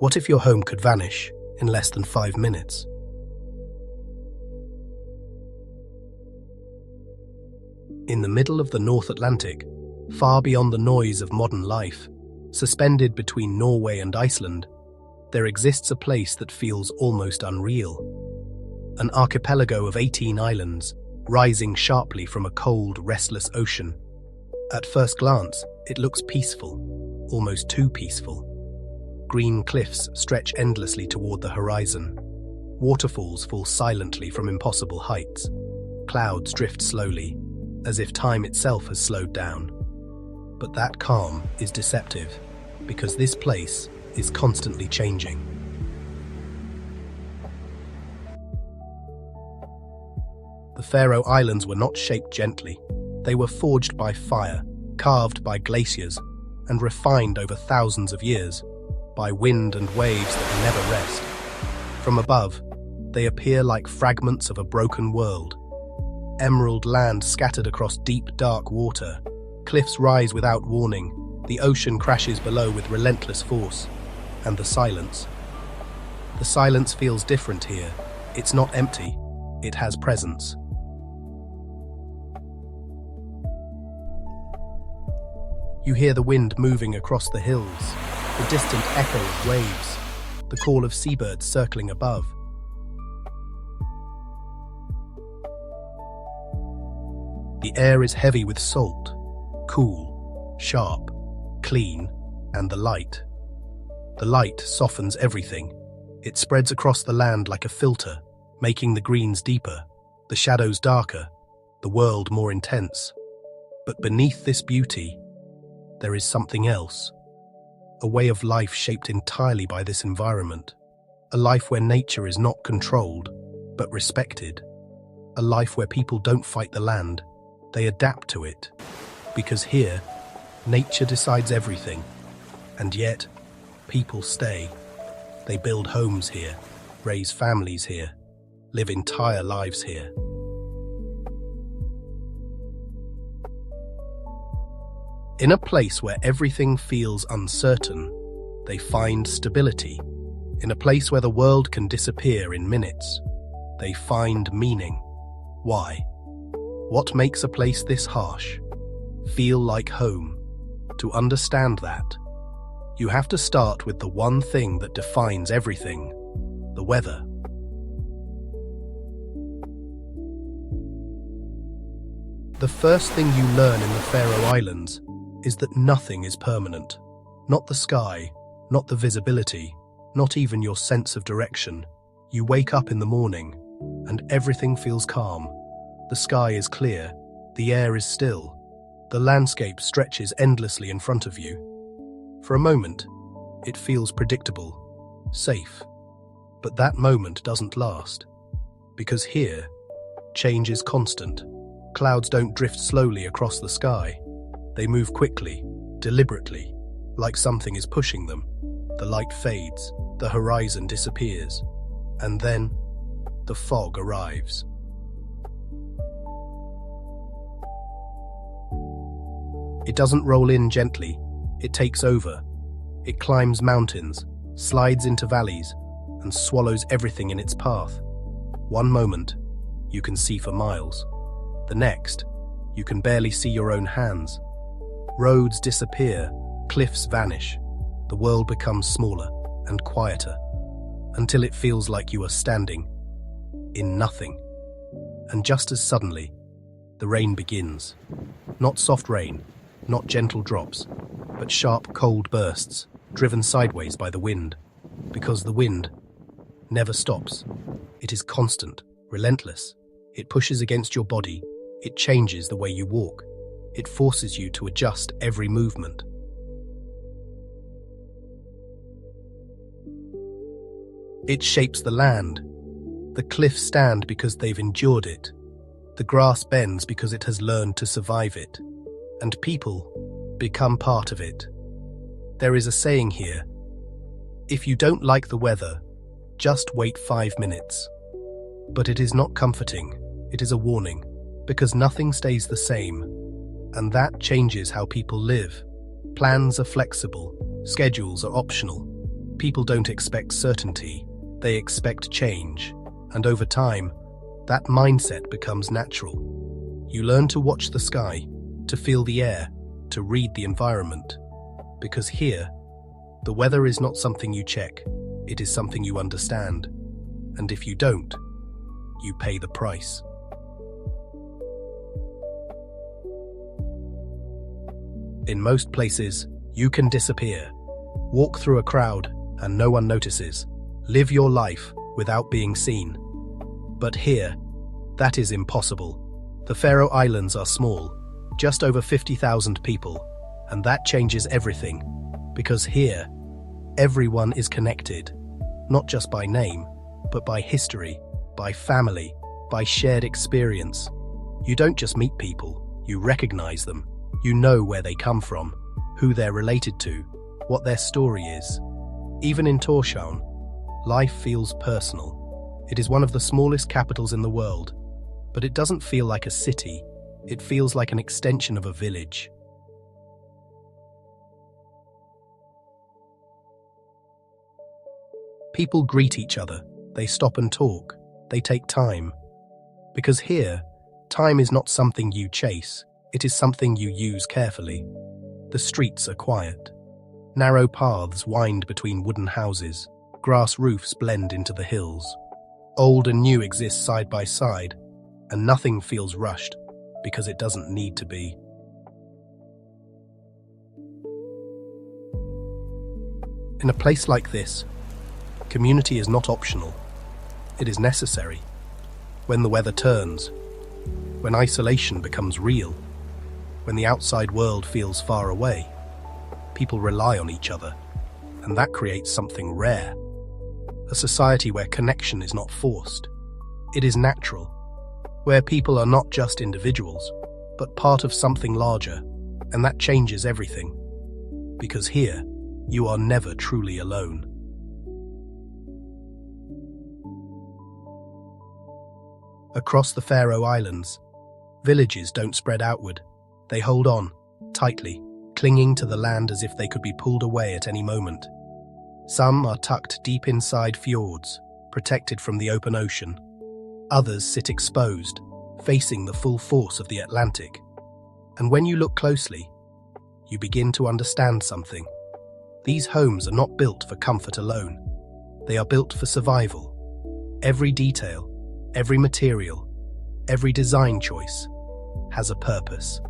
What if your home could vanish in less than 5 minutes? In the middle of the North Atlantic, far beyond the noise of modern life, suspended between Norway and Iceland, there exists a place that feels almost unreal. An archipelago of 18 islands, rising sharply from a cold, restless ocean. At first glance, it looks peaceful, almost too peaceful. Green cliffs stretch endlessly toward the horizon. Waterfalls fall silently from impossible heights. Clouds drift slowly, as if time itself has slowed down. But that calm is deceptive, because this place is constantly changing. The Faroe Islands were not shaped gently. They were forged by fire, carved by glaciers, and refined over thousands of years, by wind and waves that never rest. From above, they appear like fragments of a broken world. Emerald land scattered across deep, dark water. Cliffs rise without warning. The ocean crashes below with relentless force. And the silence. The silence feels different here. It's not empty. It has presence. You hear the wind moving across the hills, the distant echo of waves, the call of seabirds circling above. The air is heavy with salt, cool, sharp, clean, and the light. The light softens everything. It spreads across the land like a filter, making the greens deeper, the shadows darker, the world more intense. But beneath this beauty, there is something else. A way of life shaped entirely by this environment. A life where nature is not controlled, but respected. A life where people don't fight the land, they adapt to it. Because here, nature decides everything. And yet, people stay. They build homes here, raise families here, live entire lives here. In a place where everything feels uncertain, they find stability. In a place where the world can disappear in minutes, they find meaning. Why? What makes a place this harsh feel like home? To understand that, you have to start with the one thing that defines everything: the weather. The first thing you learn in the Faroe Islands is that nothing is permanent. Not the sky, not the visibility, not even your sense of direction. You wake up in the morning, and everything feels calm. The sky is clear, the air is still, the landscape stretches endlessly in front of you. For a moment, it feels predictable, safe. But that moment doesn't last. Because here, change is constant. Clouds don't drift slowly across the sky. They move quickly, deliberately, like something is pushing them. The light fades, the horizon disappears, and then the fog arrives. It doesn't roll in gently, it takes over. It climbs mountains, slides into valleys, and swallows everything in its path. One moment, you can see for miles. The next, you can barely see your own hands. Roads disappear, cliffs vanish. The world becomes smaller and quieter, until it feels like you are standing in nothing. And just as suddenly, the rain begins. Not soft rain, not gentle drops, but sharp, cold bursts, driven sideways by the wind. Because the wind never stops. It is constant, relentless. It pushes against your body. It changes the way you walk. It forces you to adjust every movement. It shapes the land. The cliffs stand because they've endured it. The grass bends because it has learned to survive it. And people become part of it. There is a saying here: if you don't like the weather, just wait 5 minutes. But it is not comforting, it is a warning, because nothing stays the same. And that changes how people live. Plans are flexible, schedules are optional. People don't expect certainty, they expect change. And over time, that mindset becomes natural. You learn to watch the sky, to feel the air, to read the environment. Because here, the weather is not something you check, it is something you understand. And if you don't, you pay the price. In most places, you can disappear, walk through a crowd and no one notices, live your life without being seen. But here, that is impossible. The Faroe Islands are small, just over 50,000 people, and that changes everything, because here, everyone is connected, not just by name, but by history, by family, by shared experience. You don't just meet people, you recognize them. You know where they come from, who they're related to, what their story is. Even in Tórshavn, life feels personal. It is one of the smallest capitals in the world, but it doesn't feel like a city. It feels like an extension of a village. People greet each other, they stop and talk, they take time. Because here, time is not something you chase. It is something you use carefully. The streets are quiet. Narrow paths wind between wooden houses. Grass roofs blend into the hills. Old and new exist side by side, and nothing feels rushed because it doesn't need to be. In a place like this, community is not optional. It is necessary. When the weather turns, when isolation becomes real, when the outside world feels far away, people rely on each other, and that creates something rare. A society where connection is not forced. It is natural, where people are not just individuals, but part of something larger, and that changes everything. Because here, you are never truly alone. Across the Faroe Islands, villages don't spread outward. They hold on, tightly, clinging to the land as if they could be pulled away at any moment. Some are tucked deep inside fjords, protected from the open ocean. Others sit exposed, facing the full force of the Atlantic. And when you look closely, you begin to understand something. These homes are not built for comfort alone. They are built for survival. Every detail, every material, every design choice has a purpose.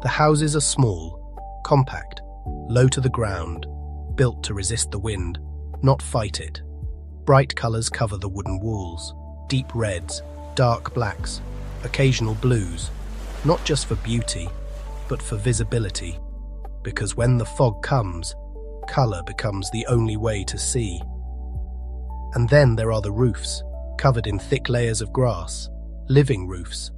The houses are small, compact, low to the ground, built to resist the wind, not fight it. Bright colours cover the wooden walls, deep reds, dark blacks, occasional blues, not just for beauty, but for visibility. Because when the fog comes, colour becomes the only way to see. And then there are the roofs, covered in thick layers of grass, living roofs.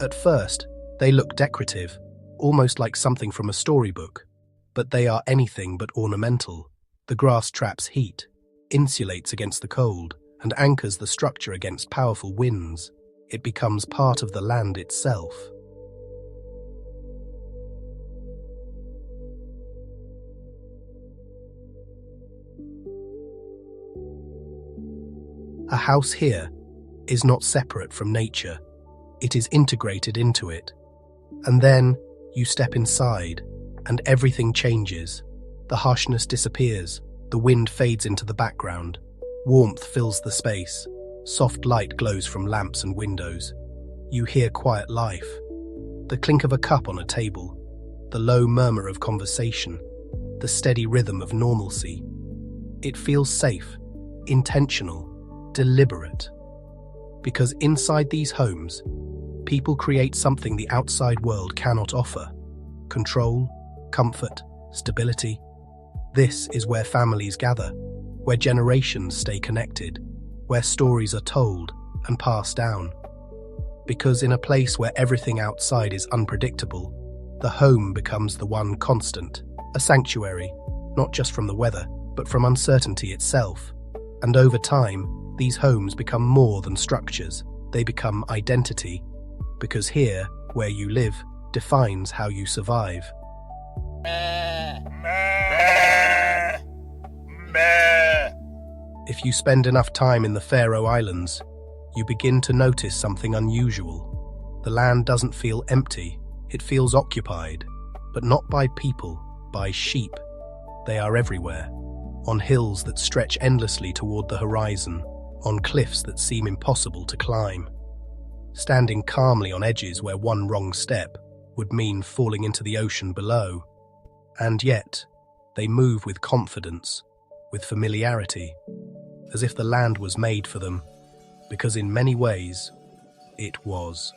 At first, they look decorative, almost like something from a storybook, but they are anything but ornamental. The grass traps heat, insulates against the cold, and anchors the structure against powerful winds. It becomes part of the land itself. A house here is not separate from nature. It is integrated into it. And then you step inside, and everything changes. The harshness disappears, the wind fades into the background, warmth fills the space, soft light glows from lamps and windows. You hear quiet life, the clink of a cup on a table, the low murmur of conversation, the steady rhythm of normalcy. It feels safe, intentional, deliberate. Because inside these homes, people create something the outside world cannot offer. Control, comfort, stability. This is where families gather, where generations stay connected, where stories are told and passed down. Because in a place where everything outside is unpredictable, the home becomes the one constant, a sanctuary, not just from the weather, but from uncertainty itself. And over time, these homes become more than structures. They become identity. Because here, where you live, defines how you survive. If you spend enough time in the Faroe Islands, you begin to notice something unusual. The land doesn't feel empty, it feels occupied, but not by people, by sheep. They are everywhere, on hills that stretch endlessly toward the horizon, on cliffs that seem impossible to climb, standing calmly on edges where one wrong step would mean falling into the ocean below. And yet, they move with confidence, with familiarity, as if the land was made for them, because in many ways, it was.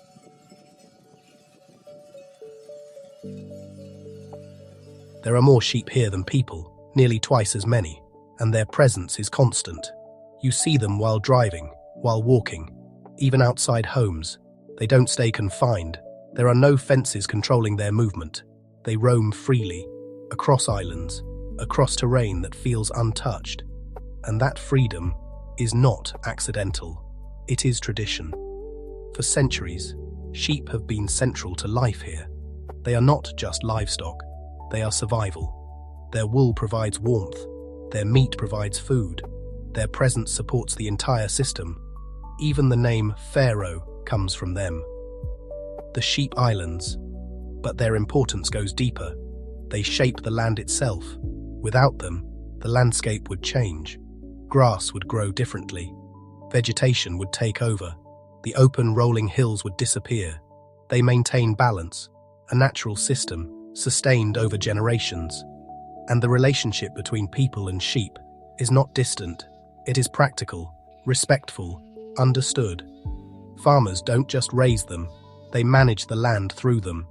There are more sheep here than people, nearly twice as many, and their presence is constant. You see them while driving, while walking, even outside homes. They don't stay confined. There are no fences controlling their movement. They roam freely, across islands, across terrain that feels untouched. And that freedom is not accidental. It is tradition. For centuries, sheep have been central to life here. They are not just livestock. They are survival. Their wool provides warmth. Their meat provides food. Their presence supports the entire system. Even the name Faroe comes from them. The Sheep Islands. But their importance goes deeper. They shape the land itself. Without them, the landscape would change. Grass would grow differently. Vegetation would take over. The open, rolling hills would disappear. They maintain balance, a natural system, sustained over generations. And the relationship between people and sheep is not distant. It is practical, respectful, understood. Farmers don't just raise them, they manage the land through them.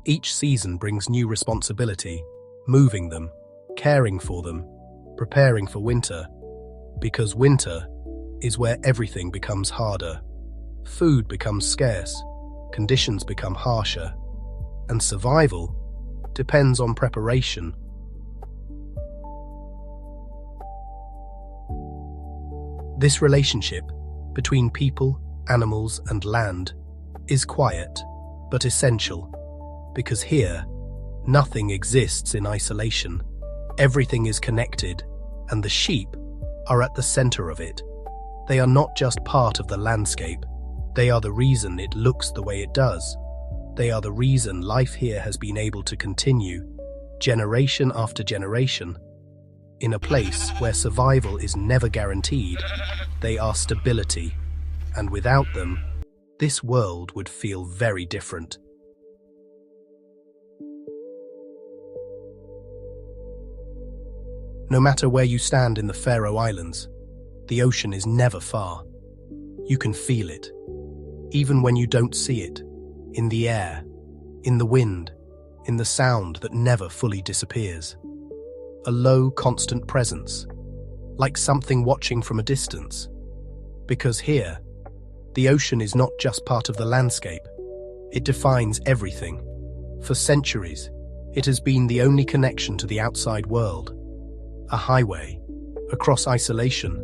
Each season brings new responsibility, moving them, caring for them, preparing for winter. Because winter is where everything becomes harder. Food becomes scarce, conditions become harsher, and survival depends on preparation. This relationship between people, animals, and land is quiet but essential, because here, nothing exists in isolation. Everything is connected, and the sheep are at the center of it. They are not just part of the landscape. They are the reason it looks the way it does. They are the reason life here has been able to continue, generation after generation. In a place where survival is never guaranteed, they are stability, and without them, this world would feel very different. No matter where you stand in the Faroe Islands, the ocean is never far. You can feel it, even when you don't see it, in the air, in the wind, in the sound that never fully disappears. A low, constant presence, like something watching from a distance. Because here, the ocean is not just part of the landscape, it defines everything. For centuries, it has been the only connection to the outside world. A highway, across isolation,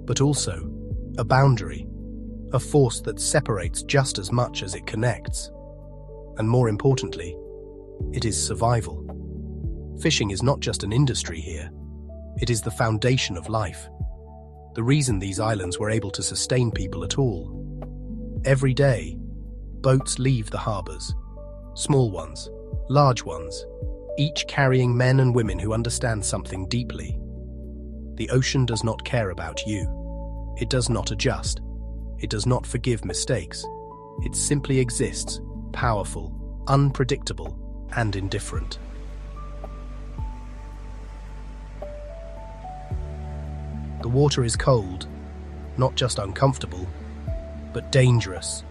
but also a boundary, a force that separates just as much as it connects. And more importantly, it is survival. Fishing is not just an industry here, it is the foundation of life. The reason these islands were able to sustain people at all. Every day, boats leave the harbours, small ones, large ones, each carrying men and women who understand something deeply. The ocean does not care about you. It does not adjust. It does not forgive mistakes. It simply exists, powerful, unpredictable, and indifferent. The water is cold, not just uncomfortable, but dangerous.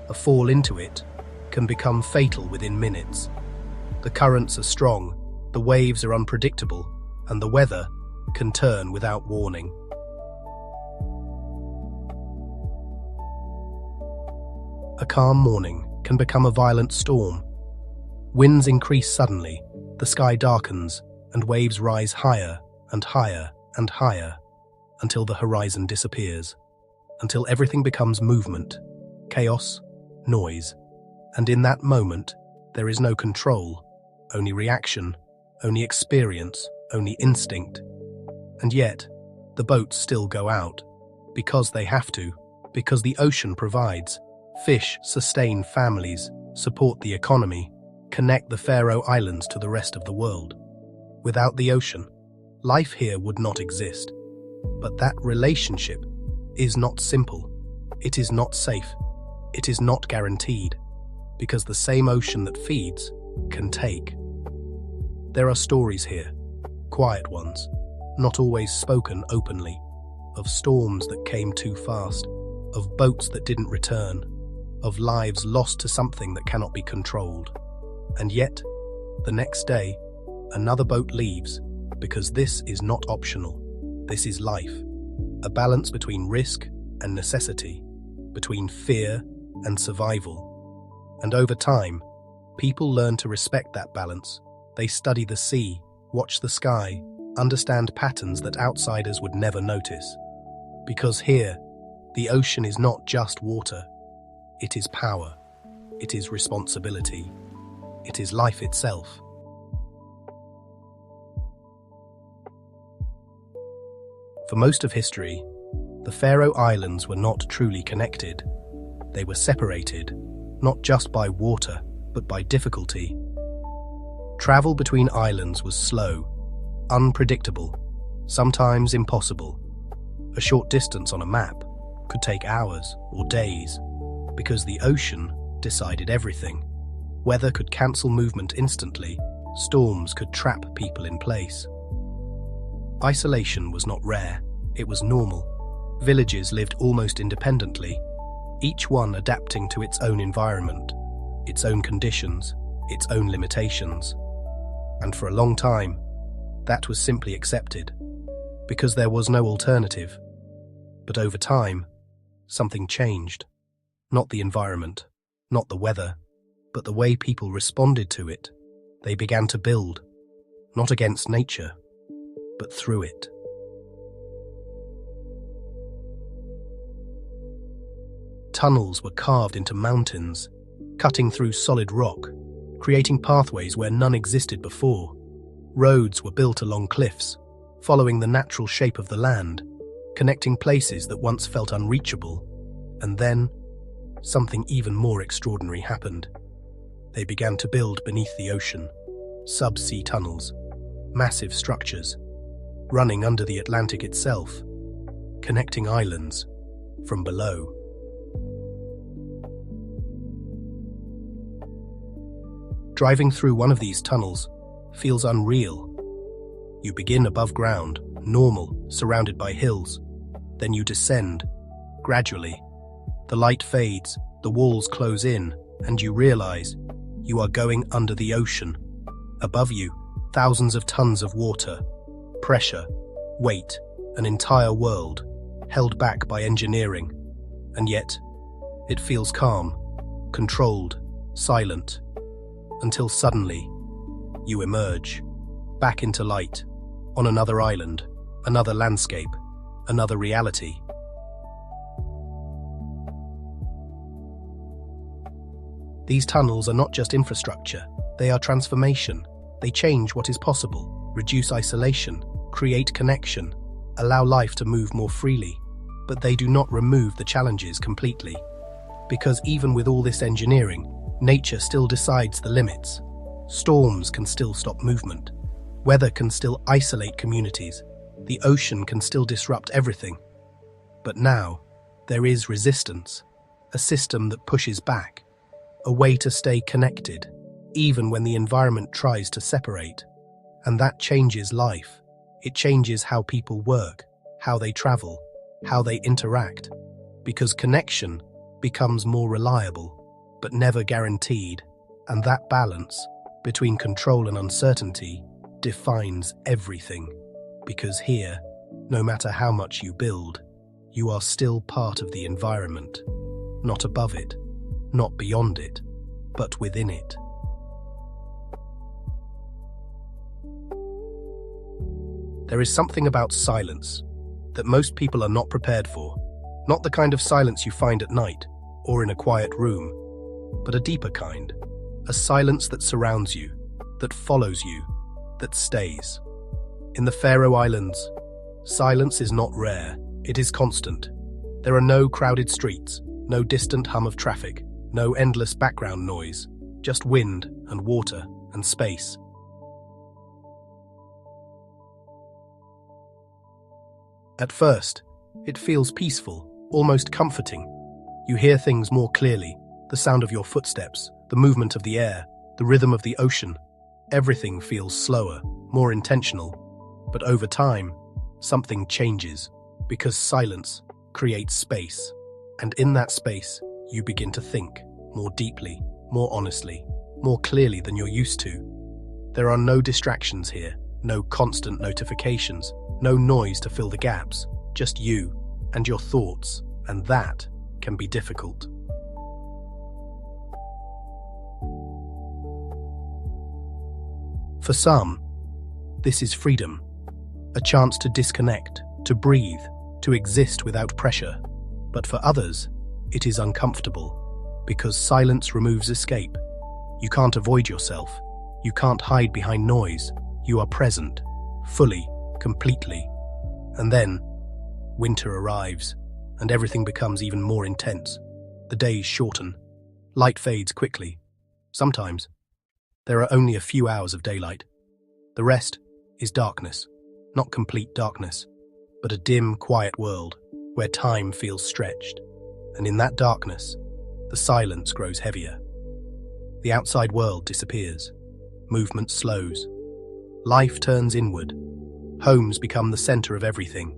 A fall into it can become fatal within minutes. The currents are strong, the waves are unpredictable, and the weather can turn without warning. A calm morning can become a violent storm. Winds increase suddenly, the sky darkens, and waves rise higher and higher and higher until the horizon disappears, until everything becomes movement, chaos, noise, and in that moment, there is no control, only reaction, only experience, only instinct. And yet, the boats still go out, because they have to, because the ocean provides. Fish sustain families, support the economy, connect the Faroe Islands to the rest of the world. Without the ocean, life here would not exist. But that relationship is not simple. It is not safe. It is not guaranteed, because the same ocean that feeds can take. There are stories here, quiet ones, not always spoken openly, of storms that came too fast, of boats that didn't return, of lives lost to something that cannot be controlled. And yet, the next day, another boat leaves, because this is not optional. This is life, a balance between risk and necessity, between fear and survival. And over time, people learn to respect that balance. They study the sea, watch the sky, understand patterns that outsiders would never notice. Because here, the ocean is not just water. It is power. It is responsibility. It is life itself. For most of history, the Faroe Islands were not truly connected. They were separated, not just by water, but by difficulty. Travel between islands was slow, unpredictable, sometimes impossible. A short distance on a map could take hours or days, because the ocean decided everything. Weather could cancel movement instantly, storms could trap people in place. Isolation was not rare, it was normal. Villages lived almost independently, each one adapting to its own environment, its own conditions, its own limitations. And for a long time, that was simply accepted, because there was no alternative. But over time, something changed. Not the environment, not the weather, but the way people responded to it. They began to build, not against nature, but through it. Tunnels were carved into mountains, cutting through solid rock, creating pathways where none existed before. Roads were built along cliffs, following the natural shape of the land, connecting places that once felt unreachable. And then, something even more extraordinary happened. They began to build beneath the ocean, subsea tunnels, massive structures, running under the Atlantic itself, connecting islands from below. Driving through one of these tunnels feels unreal. You begin above ground, normal, surrounded by hills. Then you descend, gradually. The light fades, the walls close in, and you realize you are going under the ocean. Above you, thousands of tons of water, pressure, weight, an entire world, held back by engineering. And yet, it feels calm, controlled, silent, until suddenly, you emerge, back into light, on another island, another landscape, another reality. These tunnels are not just infrastructure, they are transformation. They change what is possible, reduce isolation, create connection, allow life to move more freely. But they do not remove the challenges completely. Because even with all this engineering, nature still decides the limits. Storms can still stop movement. Weather can still isolate communities. The ocean can still disrupt everything. But now, there is resistance, a system that pushes back, a way to stay connected, even when the environment tries to separate. And that changes life. It changes how people work, how they travel, how they interact, because connection becomes more reliable, but never guaranteed, and that balance between control and uncertainty defines everything. Because here, no matter how much you build, you are still part of the environment, not above it, not beyond it, but within it. There is something about silence that most people are not prepared for, not the kind of silence you find at night or in a quiet room, but a deeper kind, a silence that surrounds you, that follows you, that stays. In the Faroe Islands, silence is not rare, it is constant. There are no crowded streets, no distant hum of traffic, no endless background noise, just wind and water and space. At first, it feels peaceful, almost comforting. You hear things more clearly, the sound of your footsteps, the movement of the air, the rhythm of the ocean. Everything feels slower, more intentional. But over time, something changes, because silence creates space. And in that space, you begin to think more deeply, more honestly, more clearly than you're used to. There are no distractions here, no constant notifications, no noise to fill the gaps, just you and your thoughts, and that can be difficult. For some, this is freedom, a chance to disconnect, to breathe, to exist without pressure. But for others, it is uncomfortable, because silence removes escape. You can't avoid yourself. You can't hide behind noise. You are present, fully, completely. And then, winter arrives, and everything becomes even more intense. The days shorten. Light fades quickly. Sometimes, there are only a few hours of daylight. The rest is darkness. Not complete darkness, but a dim, quiet world where time feels stretched. And in that darkness, the silence grows heavier. The outside world disappears. Movement slows. Life turns inward. Homes become the center of everything.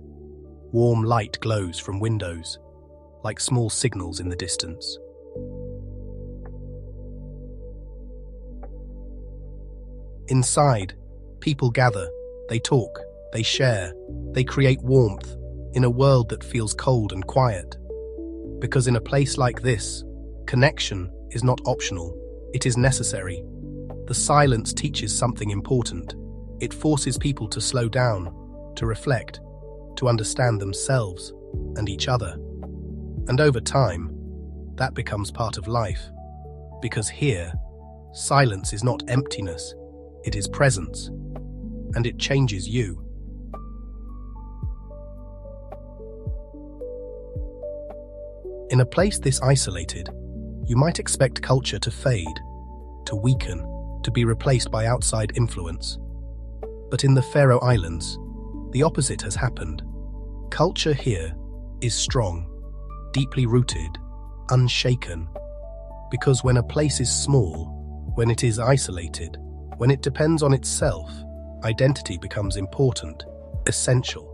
Warm light glows from windows, like small signals in the distance. Inside, people gather, they talk, they share, they create warmth in a world that feels cold and quiet. Because in a place like this, connection is not optional, it is necessary. The silence teaches something important. It forces people to slow down, to reflect, to understand themselves and each other. And over time, that becomes part of life. Because here, silence is not emptiness, it is presence, and it changes you. In a place this isolated, you might expect culture to fade, to weaken, to be replaced by outside influence. But in the Faroe Islands, the opposite has happened. Culture here is strong, deeply rooted, unshaken. Because when a place is small, when it is isolated, when it depends on itself, identity becomes important, essential.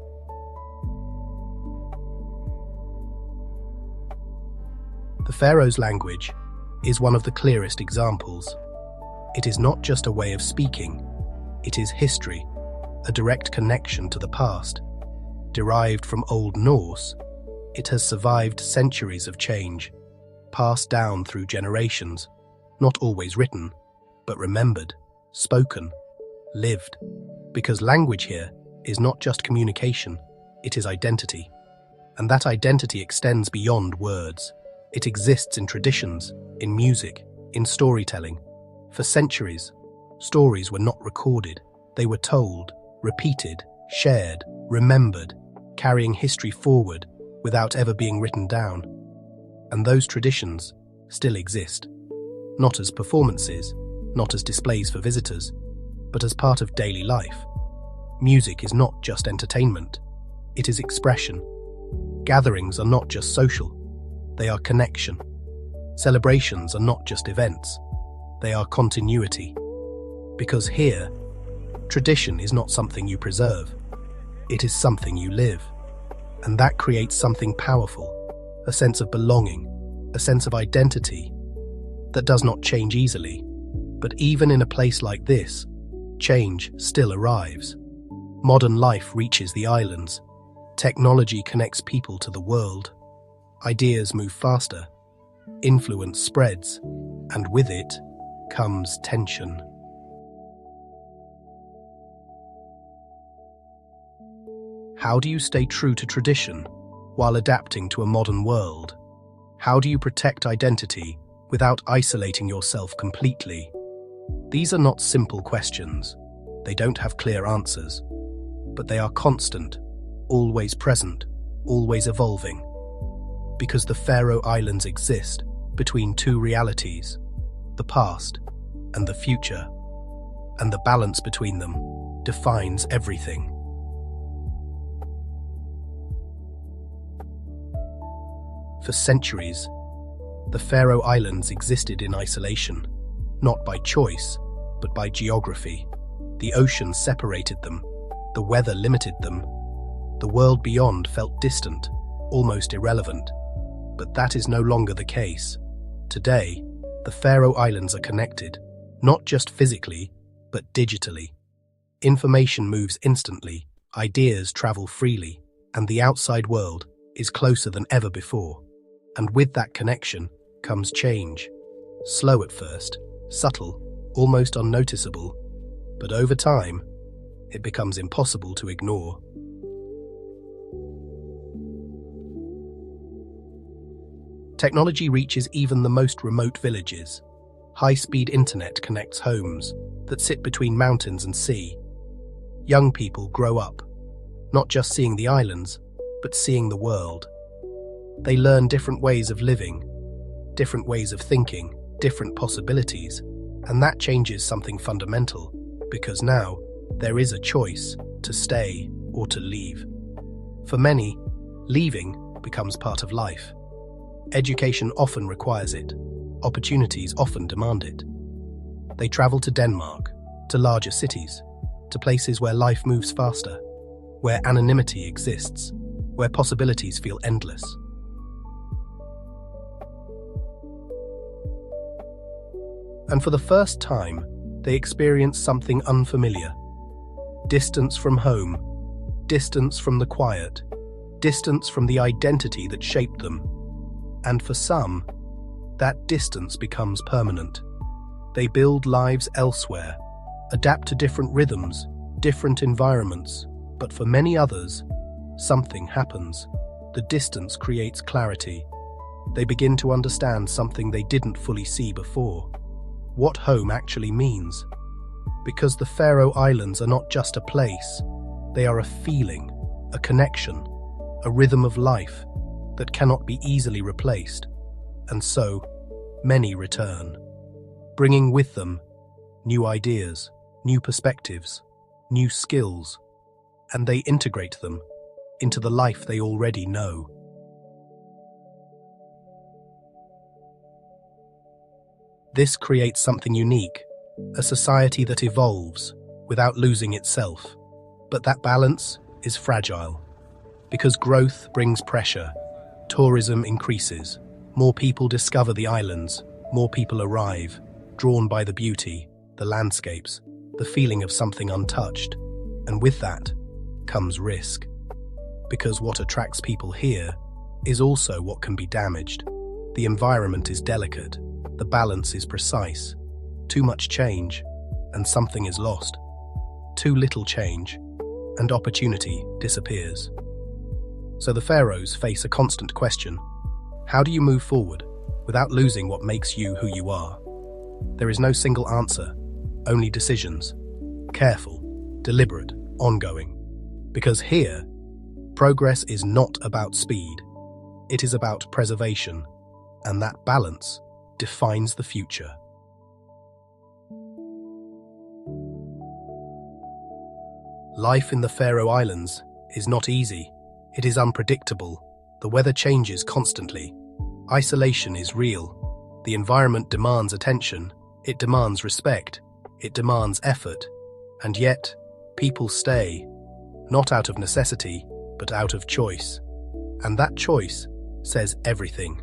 The Faroes language is one of the clearest examples. It is not just a way of speaking, it is history, a direct connection to the past. Derived from Old Norse, it has survived centuries of change, passed down through generations, not always written, but remembered, spoken, lived. Because language here is not just communication, it is identity. And that identity extends beyond words. It exists in traditions, in music, in storytelling. For centuries, stories were not recorded. They were told, repeated, shared, remembered, carrying history forward without ever being written down. And those traditions still exist, not as performances, not as displays for visitors, but as part of daily life. Music is not just entertainment, it is expression. Gatherings are not just social, they are connection. Celebrations are not just events, they are continuity. Because here, tradition is not something you preserve, it is something you live. And that creates something powerful, a sense of belonging, a sense of identity that does not change easily. But even in a place like this, change still arrives. Modern life reaches the islands. Technology connects people to the world. Ideas move faster. Influence spreads. And with it comes tension. How do you stay true to tradition while adapting to a modern world? How do you protect identity without isolating yourself completely? These are not simple questions. They don't have clear answers, but they are constant, always present, always evolving. Because the Faroe Islands exist between two realities, the past and the future, and the balance between them defines everything. For centuries, the Faroe Islands existed in isolation, not by choice, but by geography. The ocean separated them, the weather limited them, the world beyond felt distant, almost irrelevant. But that is no longer the case. Today, the Faroe Islands are connected, not just physically, but digitally. Information moves instantly, ideas travel freely, and the outside world is closer than ever before. And with that connection comes change. Slow at first, subtle, almost unnoticeable, but over time, it becomes impossible to ignore. Technology reaches even the most remote villages. High-speed internet connects homes that sit between mountains and sea. Young people grow up, not just seeing the islands, but seeing the world. They learn different ways of living, different ways of thinking, different possibilities, and that changes something fundamental, because now there is a choice to stay or to leave. For many, leaving becomes part of life. Education often requires it. Opportunities often demand it. They travel to Denmark, to larger cities, to places where life moves faster, where anonymity exists, where possibilities feel endless. And for the first time, they experience something unfamiliar. Distance from home, distance from the quiet, distance from the identity that shaped them. And for some, that distance becomes permanent. They build lives elsewhere, adapt to different rhythms, different environments, but for many others, something happens. The distance creates clarity. They begin to understand something they didn't fully see before. What home actually means. Because the Faroe Islands are not just a place, they are a feeling, a connection, a rhythm of life that cannot be easily replaced. And so, many return, bringing with them new ideas, new perspectives, new skills, and they integrate them into the life they already know. This creates something unique, a society that evolves without losing itself. But that balance is fragile, because growth brings pressure, tourism increases, more people discover the islands, more people arrive, drawn by the beauty, the landscapes, the feeling of something untouched, and with that comes risk. Because what attracts people here is also what can be damaged. The environment is delicate, the balance is precise. Too much change, and something is lost. Too little change, and opportunity disappears. So the Faroes face a constant question. How do you move forward without losing what makes you who you are? There is no single answer, only decisions. Careful, deliberate, ongoing. Because here, progress is not about speed. It is about preservation, and that balance defines the future. Life in the Faroe Islands is not easy. It is unpredictable. The weather changes constantly. Isolation is real. The environment demands attention. It demands respect. It demands effort. And yet, people stay, not out of necessity, but out of choice. And that choice says everything.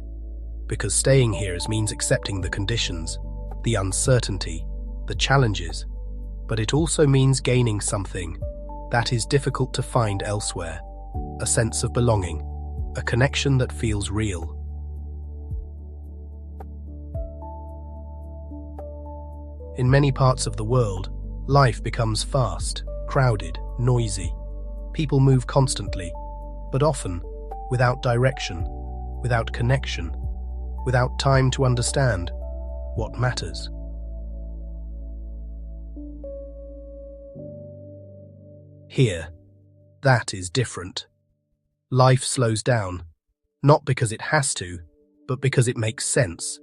Because staying here means accepting the conditions, the uncertainty, the challenges, but it also means gaining something that is difficult to find elsewhere, a sense of belonging, a connection that feels real. In many parts of the world, life becomes fast, crowded, noisy. People move constantly, but often without direction, without connection, without time to understand what matters. Here, that is different. Life slows down, not because it has to, but because it makes sense.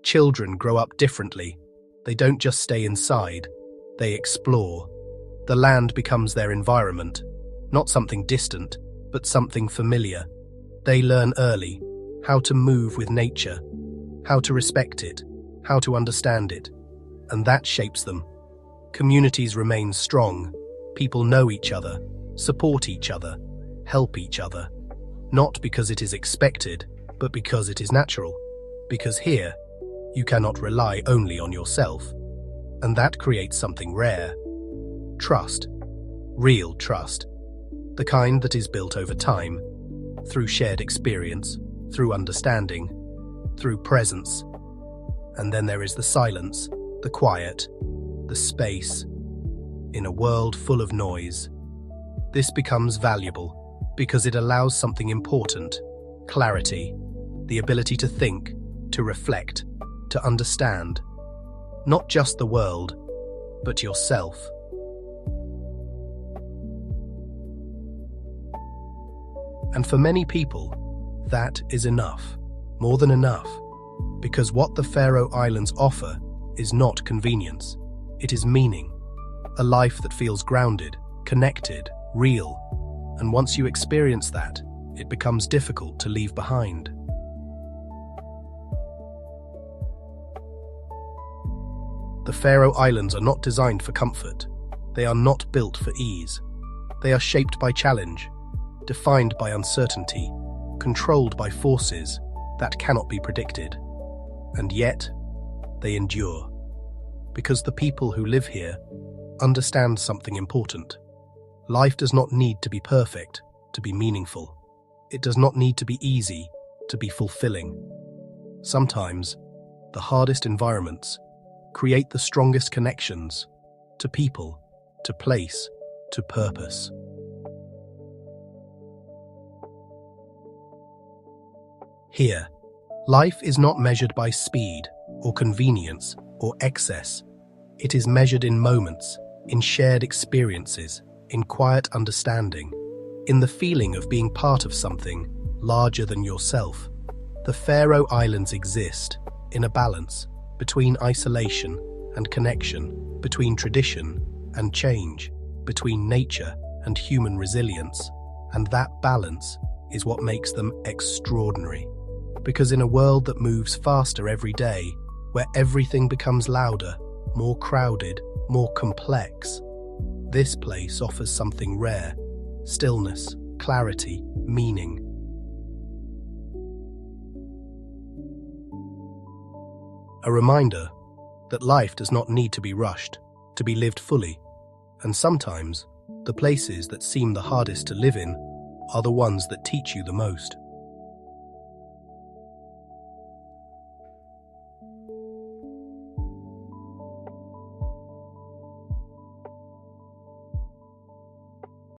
Children grow up differently. They don't just stay inside, they explore. The land becomes their environment, not something distant, but something familiar. They learn early how to move with nature, how to respect it, how to understand it, and that shapes them. Communities remain strong. People know each other, support each other, help each other. Not because it is expected, but because it is natural. Because here, you cannot rely only on yourself. And that creates something rare. Trust. Real trust. The kind that is built over time, through shared experience, through understanding, through presence. And then there is the silence, the quiet, the space. In a world full of noise, this becomes valuable because it allows something important: clarity, the ability to think, to reflect, to understand, not just the world, but yourself. And for many people, that is enough, more than enough, because what the Faroe Islands offer is not convenience, it is meaning, a life that feels grounded, connected, real, and once you experience that, it becomes difficult to leave behind. The Faroe Islands are not designed for comfort. They are not built for ease. They are shaped by challenge, defined by uncertainty, controlled by forces that cannot be predicted. And yet, they endure, because the people who live here understand something important. Life does not need to be perfect to be meaningful. It does not need to be easy to be fulfilling. Sometimes, the hardest environments create the strongest connections to people, to place, to purpose. Here, life is not measured by speed or convenience or excess. It is measured in moments, in shared experiences, in quiet understanding, in the feeling of being part of something larger than yourself. The Faroe Islands exist in a balance between isolation and connection, between tradition and change, between nature and human resilience. And that balance is what makes them extraordinary. Because in a world that moves faster every day, where everything becomes louder, more crowded, more complex, this place offers something rare: stillness, clarity, meaning. A reminder that life does not need to be rushed, to be lived fully, and sometimes the places that seem the hardest to live in are the ones that teach you the most.